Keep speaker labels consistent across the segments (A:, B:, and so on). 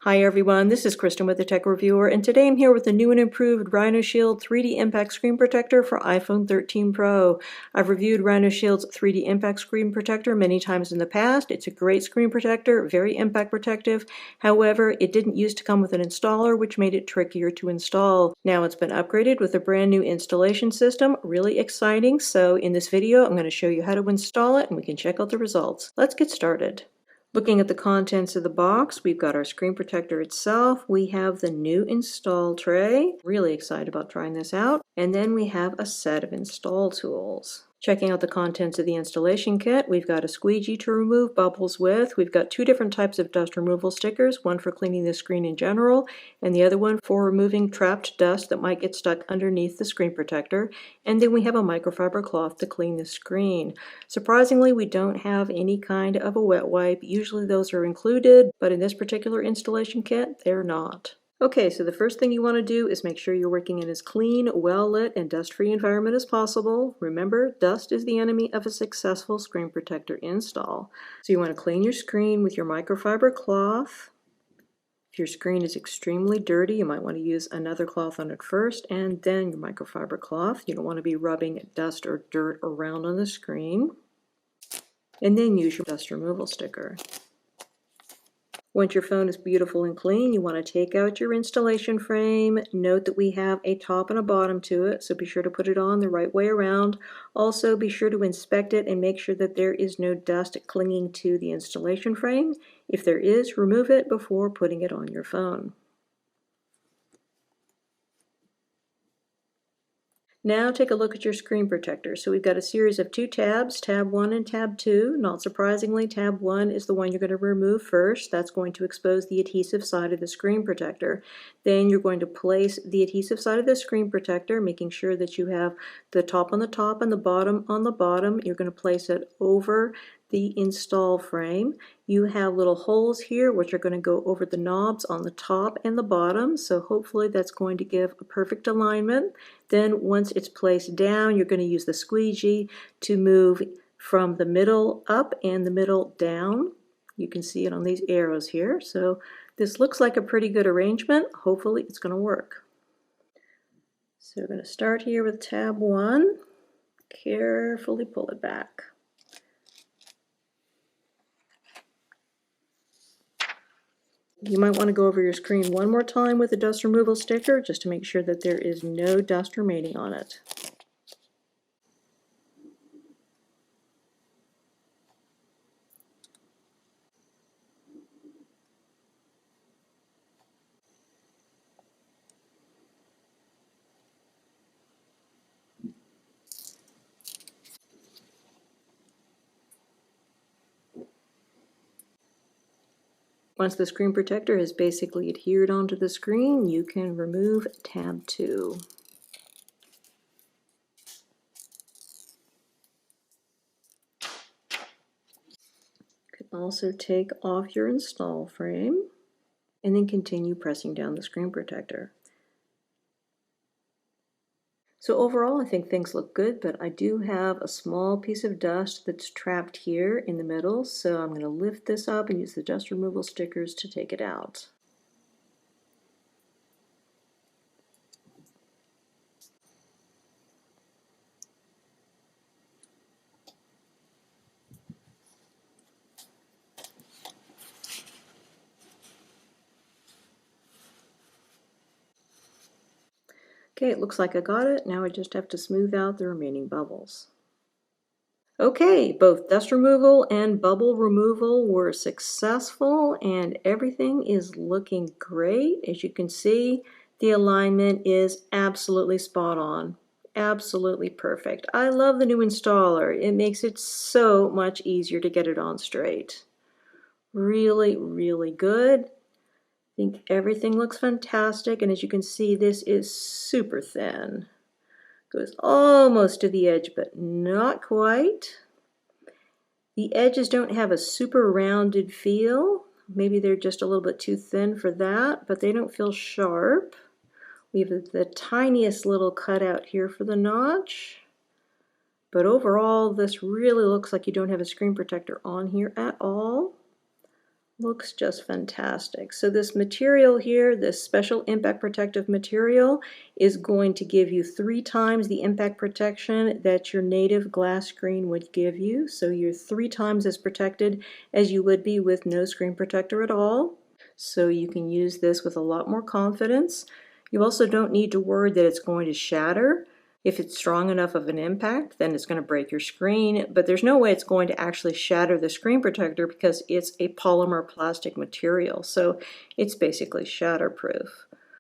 A: Hi everyone, this is Kristen with the Tech Reviewer, and today I'm here with the new and improved RhinoShield 3D Impact Screen Protector for iPhone 13 Pro. I've reviewed RhinoShield's 3D Impact Screen Protector many times in the past. It's a great screen protector, very impact protective. However, it didn't used to come with an installer, which made it trickier to install. Now it's been upgraded with a brand new installation system, really exciting. So in this video, I'm going to show you how to install it and we can check out the results. Let's get started. Looking at the contents of the box, we've got our screen protector itself. We have the new install tray. Really excited about trying this out. And then we have a set of install tools. Checking out the contents of the installation kit, we've got a squeegee to remove bubbles with. We've got two different types of dust removal stickers, one for cleaning the screen in general, and the other one for removing trapped dust that might get stuck underneath the screen protector. And then we have a microfiber cloth to clean the screen. Surprisingly, we don't have any kind of a wet wipe. Usually those are included, but in this particular installation kit, they're not. Okay, so the first thing you want to do is make sure you're working in as clean, well-lit, and dust-free environment as possible. Remember, dust is the enemy of a successful screen protector install. So you want to clean your screen with your microfiber cloth. If your screen is extremely dirty, you might want to use another cloth on it first and then your microfiber cloth. You don't want to be rubbing dust or dirt around on the screen. And then use your dust removal sticker. Once your phone is beautiful and clean, you want to take out your installation frame. Note that we have a top and a bottom to it, so be sure to put it on the right way around. Also, be sure to inspect it and make sure that there is no dust clinging to the installation frame. If there is, remove it before putting it on your phone. Now take a look at your screen protector. So we've got a series of two tabs, tab 1 and tab 2. Not surprisingly, tab 1 is the one you're going to remove first. That's going to expose the adhesive side of the screen protector. Then you're going to place the adhesive side of the screen protector, making sure that you have the top on the top and the bottom on the bottom. You're going to place it over the install frame. You have little holes here which are going to go over the knobs on the top and the bottom, so hopefully that's going to give a perfect alignment. Then once it's placed down, you're going to use the squeegee to move from the middle up and the middle down. You can see it on these arrows here. So this looks like a pretty good arrangement. Hopefully it's going to work. So we're going to start here with tab 1. Carefully pull it back. You might want to go over your screen one more time with a dust removal sticker just to make sure that there is no dust remaining on it. Once the screen protector has basically adhered onto the screen, you can remove tab 2. You can also take off your install frame and then continue pressing down the screen protector. So overall, I think things look good, but I do have a small piece of dust that's trapped here in the middle, so I'm going to lift this up and use the dust removal stickers to take it out. Okay, it looks like I got it. Now I just have to smooth out the remaining bubbles. Okay, both dust removal and bubble removal were successful and everything is looking great. As you can see, the alignment is absolutely spot on. Absolutely perfect. I love the new installer. It makes it so much easier to get it on straight. Really, really good. I think everything looks fantastic, and as you can see, this is super thin. Goes almost to the edge, but not quite. The edges don't have a super rounded feel. Maybe they're just a little bit too thin for that, but they don't feel sharp. We have the tiniest little cutout here for the notch. But overall, this really looks like you don't have a screen protector on here at all. Looks just fantastic. So this material here, this special impact protective material, is going to give you 3 times the impact protection that your native glass screen would give you. So you're 3 times as protected as you would be with no screen protector at all. So you can use this with a lot more confidence. You also don't need to worry that it's going to shatter. If it's strong enough of an impact, then it's going to break your screen, but there's no way it's going to actually shatter the screen protector because it's a polymer plastic material, so it's basically shatterproof.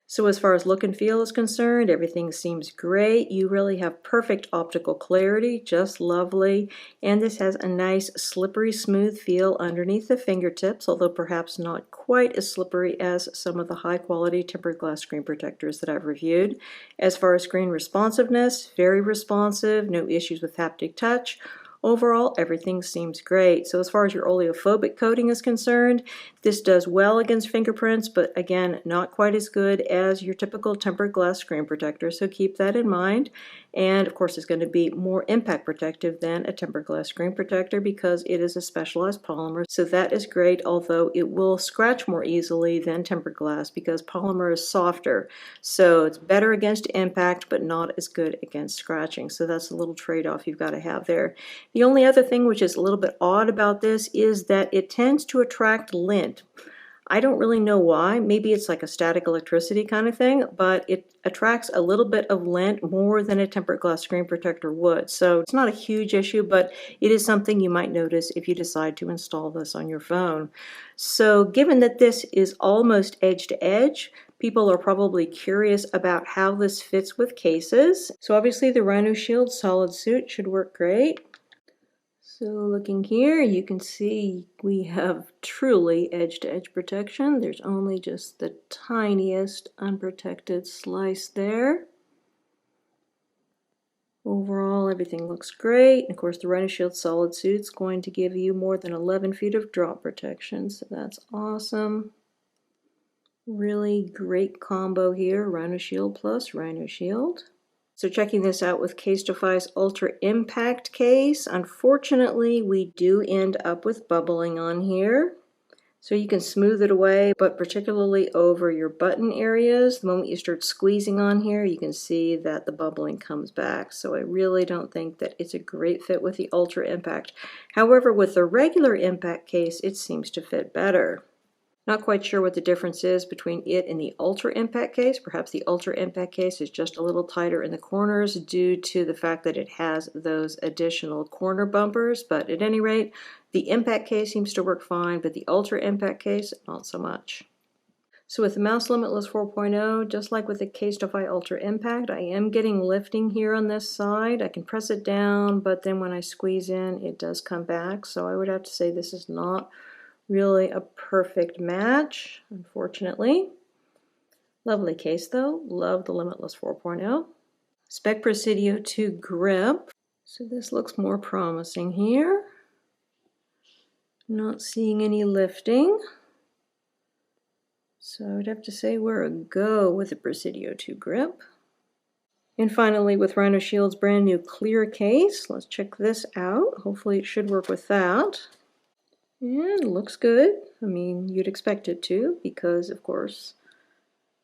A: So as far as look and feel is concerned, everything seems great. You really have perfect optical clarity, just lovely. And this has a nice slippery smooth feel underneath the fingertips, although perhaps not quite as slippery as some of the high quality tempered glass screen protectors that I've reviewed. As far as screen responsiveness, very responsive, no issues with haptic touch. Overall, everything seems great. So as far as your oleophobic coating is concerned, this does well against fingerprints, but again, not quite as good as your typical tempered glass screen protector, so keep that in mind. And of course, it's going to be more impact protective than a tempered glass screen protector because it is a specialized polymer, so that is great, although it will scratch more easily than tempered glass because polymer is softer. So it's better against impact, but not as good against scratching. So that's a little trade-off you've got to have there. The only other thing which is a little bit odd about this is that it tends to attract lint. I don't really know why. Maybe it's like a static electricity kind of thing, but it attracts a little bit of lint more than a tempered glass screen protector would. So it's not a huge issue, but it is something you might notice if you decide to install this on your phone. So given that this is almost edge to edge, people are probably curious about how this fits with cases. So obviously the RhinoShield SolidSuit should work great. So looking here, you can see we have truly edge-to-edge protection. There's only just the tiniest unprotected slice there. Overall, everything looks great. Of course, the RhinoShield SolidSuit is going to give you more than 11 feet of drop protection, so that's awesome. Really great combo here, RhinoShield plus RhinoShield. So checking this out with CASETiFY's Ultra Impact case, unfortunately we do end up with bubbling on here. So you can smooth it away, but particularly over your button areas, the moment you start squeezing on here, you can see that the bubbling comes back. So I really don't think that it's a great fit with the Ultra Impact. However, with the regular Impact case, it seems to fit better. Not quite sure what the difference is between it and the Ultra Impact case. Perhaps the Ultra Impact case is just a little tighter in the corners due to the fact that it has those additional corner bumpers, but at any rate, the Impact case seems to work fine, but the Ultra Impact case, not so much. So with the Mous Limitless 4.0, just like with the CASETiFY Ultra Impact, I am getting lifting here on this side. I can press it down, but then when I squeeze in, it does come back. So I would have to say this is not really a perfect match, unfortunately. Lovely case though. Love the Limitless 4.0. Speck Presidio2 Grip. So this looks more promising here. Not seeing any lifting. So I would have to say we're a go with the Presidio2 Grip. And finally with RhinoShield's brand new clear case. Let's check this out. Hopefully it should work with that. And it looks good. I mean, you'd expect it to because, of course,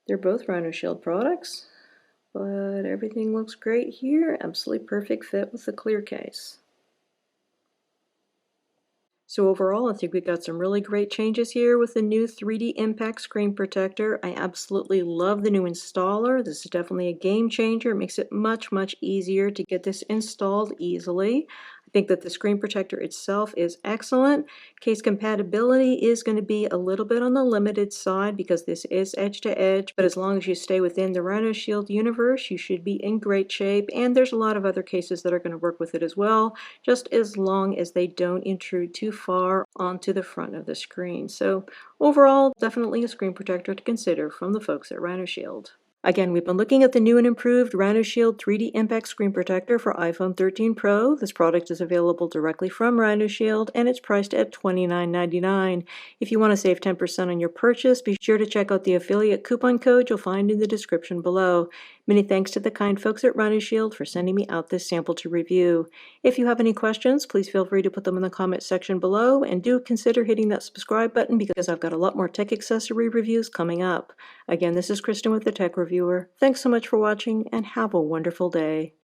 A: they're both RhinoShield products. But everything looks great here. Absolutely perfect fit with the clear case. So overall, I think we got some really great changes here with the new 3D Impact screen protector. I absolutely love the new installer. This is definitely a game changer. It makes it much, much easier to get this installed easily. I think that the screen protector itself is excellent. Case compatibility is going to be a little bit on the limited side because this is edge to edge, but as long as you stay within the RhinoShield universe, you should be in great shape. And there's a lot of other cases that are going to work with it as well, just as long as they don't intrude too far onto the front of the screen. So overall, definitely a screen protector to consider from the folks at RhinoShield. Again, we've been looking at the new and improved RhinoShield 3D Impact Screen Protector for iPhone 13 Pro. This product is available directly from RhinoShield and it's priced at $29.99. If you want to save 10% on your purchase, be sure to check out the affiliate coupon code you'll find in the description below. Many thanks to the kind folks at RhinoShield for sending me out this sample to review. If you have any questions, please feel free to put them in the comment section below, and do consider hitting that subscribe button because I've got a lot more tech accessory reviews coming up. Again, this is Kristen with the Tech Reviewer. Thanks so much for watching and have a wonderful day.